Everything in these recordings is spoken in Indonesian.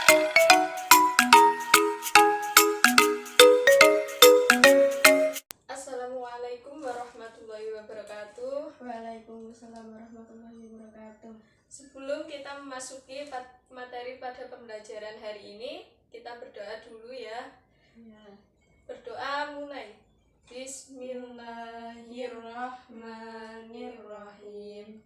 Assalamualaikum warahmatullahi wabarakatuh. Waalaikumsalam warahmatullahi wabarakatuh. Sebelum kita memasuki materi pada pembelajaran hari ini, kita berdoa dulu ya. Berdoa mulai. Bismillahirrahmanirrahim.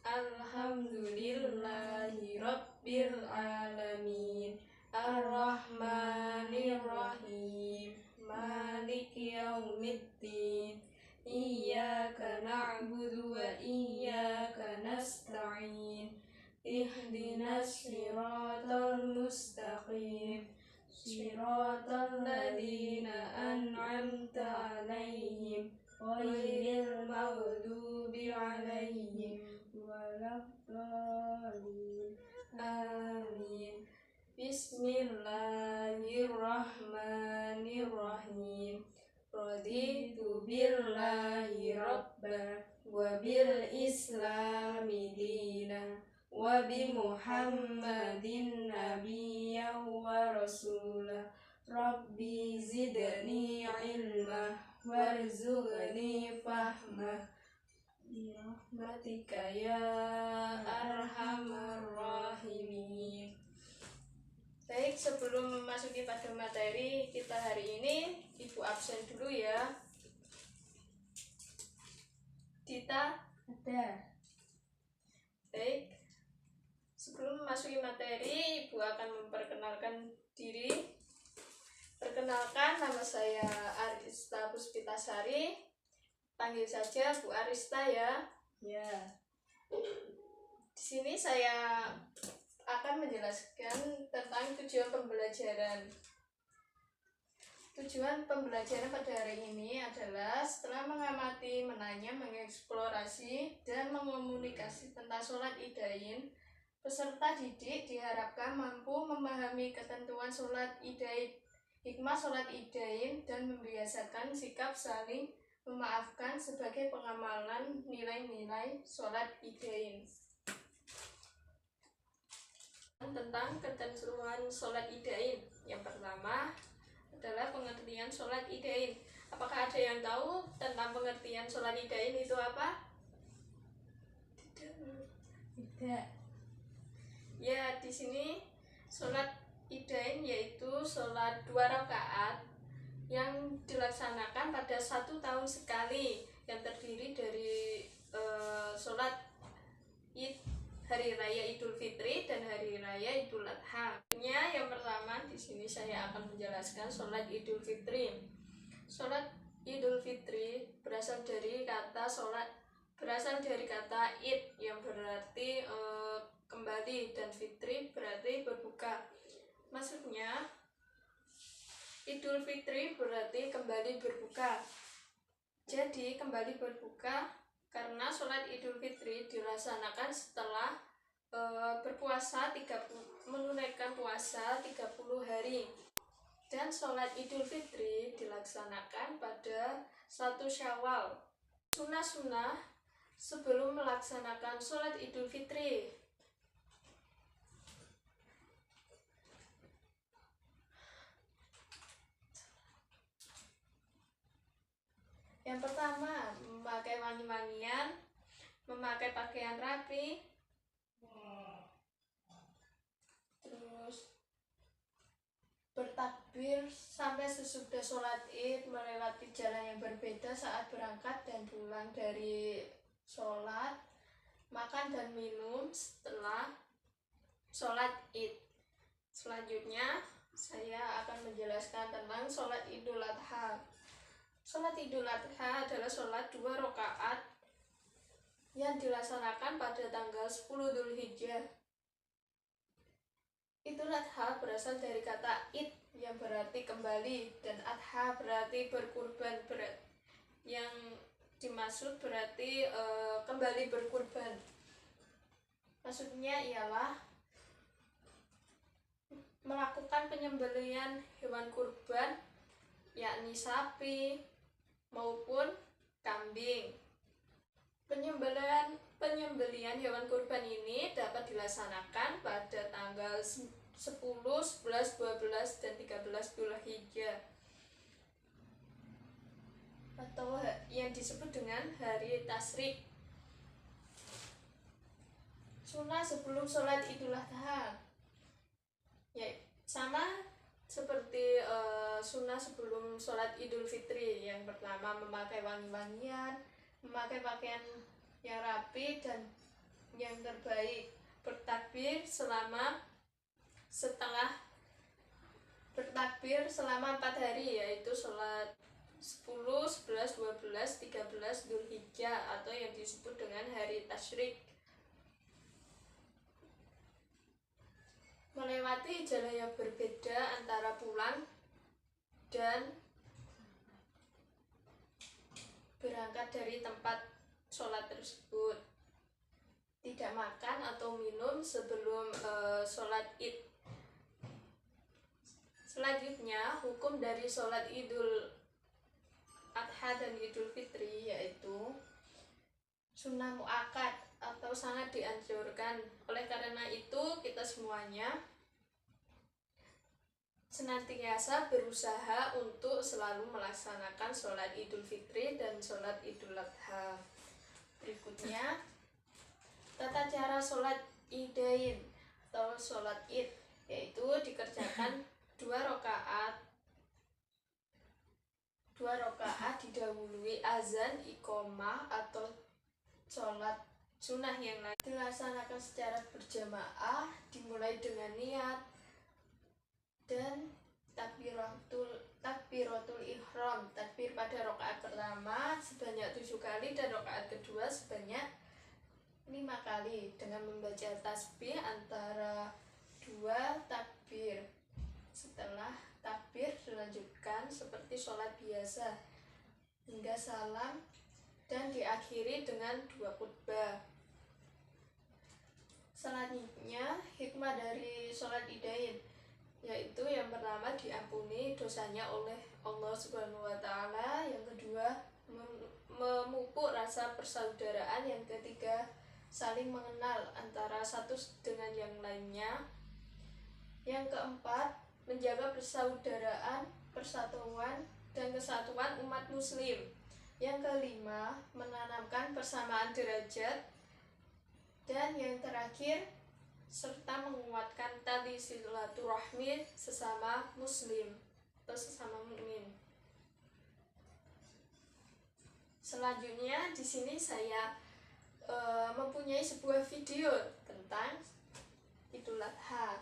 Alhamdulillahi rabbil alamin. Ar-Rahmanir-Rahim. Maliki yaumiddin. Iyyaka na'budu wa iyyaka nasta'in. Ihdinas siratal mustaqim. Siratal ladzina an'amta 'alaihim ghairil maghdubi 'alaihim Waladdallin. amin. Bismillahirrahmanirrahim. Raditu billahi rabba wa bil islami dina wa bi Muhammadin nabiyya wa rasulah. Rabbi zidni ilma warzuqni fahma birahmatika ya arhamar rahimin. Baik, sebelum memasuki pada materi kita hari ini, Ibu absen dulu ya. Dita Ada. Baik, sebelum memasuki materi, Ibu akan memperkenalkan diri. Perkenalkan, nama saya Arista Puspitasari. Panggil saja Bu Arista ya. Ya. Di sini saya akan menjelaskan tentang tujuan pembelajaran. Tujuan pembelajaran pada hari ini adalah setelah mengamati, menanya, mengeksplorasi, dan mengomunikasi tentang sholat idain, peserta didik diharapkan mampu memahami ketentuan sholat idain, hikmah sholat idain, dan membiasakan sikap saling memaafkan sebagai pengamalan nilai-nilai sholat idain. Tentang ketentuan sholat idain, yang pertama adalah pengertian sholat idain. Apakah ada yang tahu tentang pengertian sholat idain itu apa? Tidak. Ya, di sini sholat idain yaitu sholat 2 rakaat yang dilaksanakan pada 1 tahun sekali, yang terdiri dari sholat id, hari raya Idul Fitri dan hari raya Idul Adha. Yang pertama di sini saya akan menjelaskan sholat Idul Fitri. Sholat Idul Fitri berasal dari kata id yang berarti kembali, dan fitri berarti berbuka. Maksudnya Idul Fitri berarti kembali berbuka. Jadi kembali berbuka karena sholat Idul Fitri dilaksanakan setelah menunaikan puasa 30 hari. Dan sholat Idul Fitri dilaksanakan pada 1 Syawal. Sunnah-sunnah sebelum melaksanakan sholat Idul Fitri. Yang pertama, memakai wangi-wangian, memakai pakaian rapi, terus bertakbir sampai sesudah sholat id, melewati jalan yang berbeda saat berangkat dan pulang dari sholat, makan dan minum setelah sholat id. Selanjutnya saya akan menjelaskan tentang sholat Idul Adha. Sholat Idul Adha adalah sholat 2 rakaat yang dilaksanakan pada tanggal 10 Dzulhijjah. Idul Adha berasal dari kata id yang berarti kembali, dan adha berarti berkurban. Yang dimaksud berarti kembali berkurban. Maksudnya ialah melakukan penyembelihan hewan kurban, yakni sapi maupun kambing. Penyembelihan hewan kurban ini dapat dilaksanakan pada tanggal 10, 11, 12, dan 13 Dzulhijjah, atau yang disebut dengan hari tasyrik. Sunnah sebelum sholat Idul Adha, ya sama seperti sunnah sebelum sholat Idul Fitri. Yang pertama, memakai wangi-wangian, memakai pakaian yang rapi dan yang terbaik, bertakbir selama 4 hari, yaitu sholat 10, 11, 12, 13 Dzulhijjah, atau yang disebut dengan hari tasyrik. Melewati jalan yang berbeda antara pulang dan berangkat dari tempat sholat tersebut. Tidak makan atau minum sebelum sholat Id. Selanjutnya, hukum dari sholat Idul Adha dan Idul Fitri, yaitu sunnah muakkad atau sangat dianjurkan. Oleh karena itu, kita semuanya senantiasa berusaha untuk selalu melaksanakan sholat Idul Fitri dan sholat Idul Adha. Berikutnya, tata cara sholat Idain atau sholat Id, yaitu dikerjakan 2 rakaat didahului azan, iqomah atau sholat sunnah yang lain. Dilaksanakan secara berjamaah, dimulai dengan niat dan takbiratul ihram. Takbir pada rakaat pertama sebanyak 7 kali dan rakaat kedua sebanyak 5 kali dengan membaca tasbih antara 2 takbir. Setelah takbir dilanjutkan seperti sholat biasa hingga salam dan diakhiri dengan 2 khutbah. Selanjutnya, hikmah dari sholat Idain, yaitu yang pertama, diampuni dosanya oleh Allah Subhanahu wa Ta'ala. Yang kedua, memupuk rasa persaudaraan. Yang ketiga, saling mengenal antara satu dengan yang lainnya. Yang keempat, menjaga persaudaraan, persatuan, dan kesatuan umat muslim. Yang kelima, menanamkan persamaan derajat. Dan yang terakhir, serta menguatkan tali silaturahmi sesama muslim atau sesama mukmin. Selanjutnya, di sini saya mempunyai sebuah video tentang Idul Adha.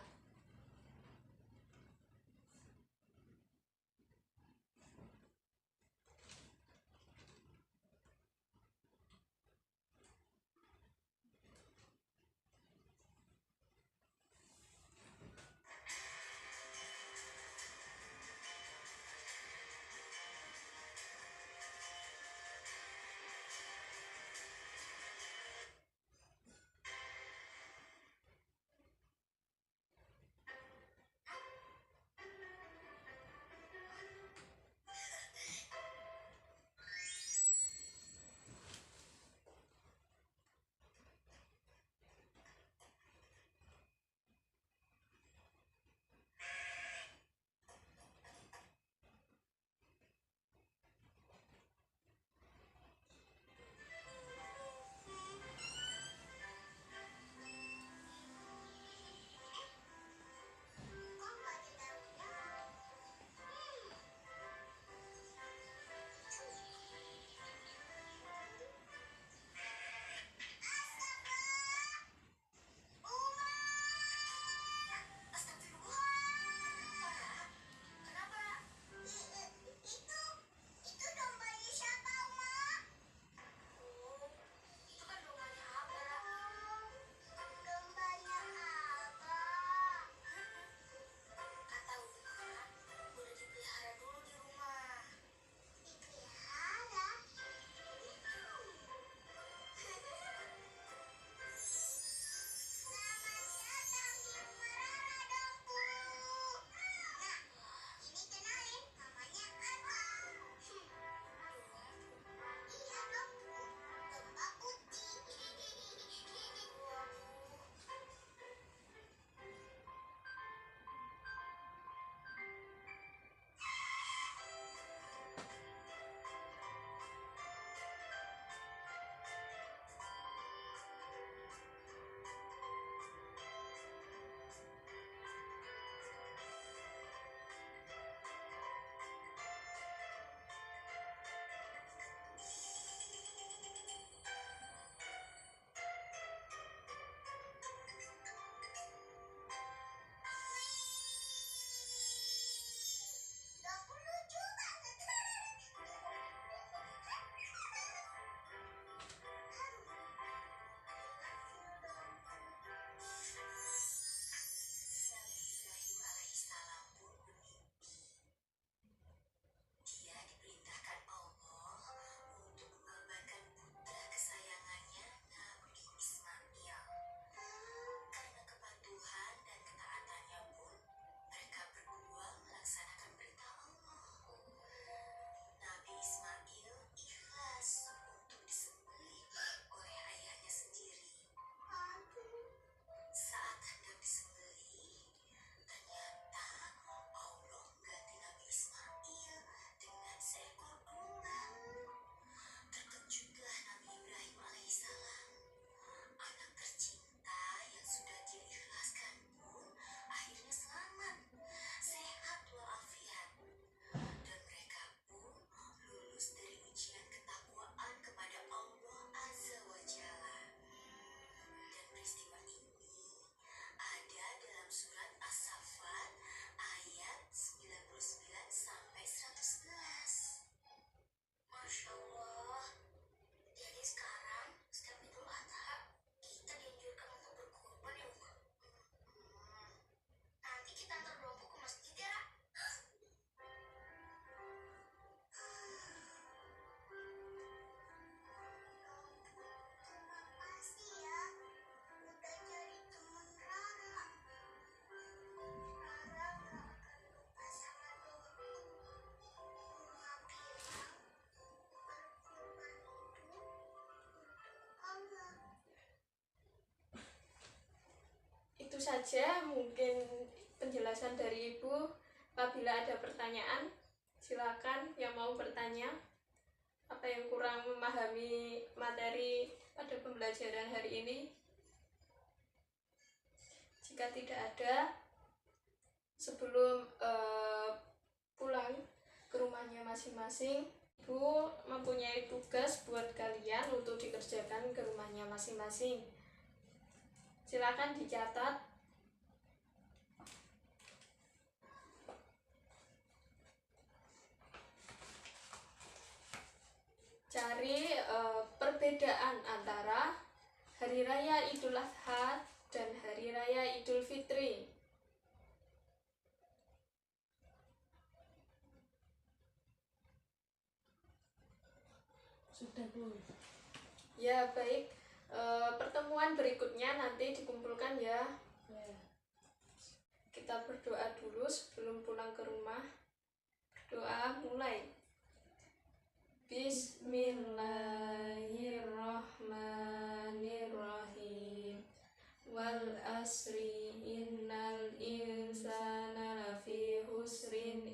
saja mungkin penjelasan dari Ibu. Apabila ada pertanyaan, silakan yang mau bertanya. Apa yang kurang memahami materi pada pembelajaran hari ini? Jika tidak ada, sebelum pulang ke rumahnya masing-masing, Ibu mempunyai tugas buat kalian untuk dikerjakan ke rumahnya masing-masing. Silakan dicatat. Cari perbedaan antara Hari Raya Idul Adha dan Hari Raya Idul Fitri. Sudah, Bu. Ya, baik. Pertemuan berikutnya nanti dikumpulkan ya. Ya. Kita berdoa dulu sebelum pulang ke rumah. Berdoa mulai. Bismillahirrahmanirrahim. Wal asri innal insana lafi husrin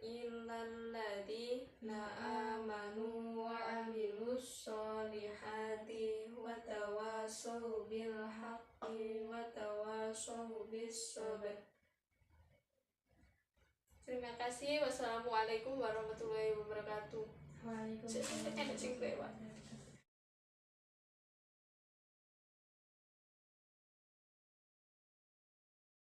illalladzina amanu wa amilus solihati wa tawasaw bil haqqi wa tawasaw bis sabr. Terima kasih. Wassalamualaikum warahmatullahi wabarakatuh. Waalaikumsalam. Sing lewat.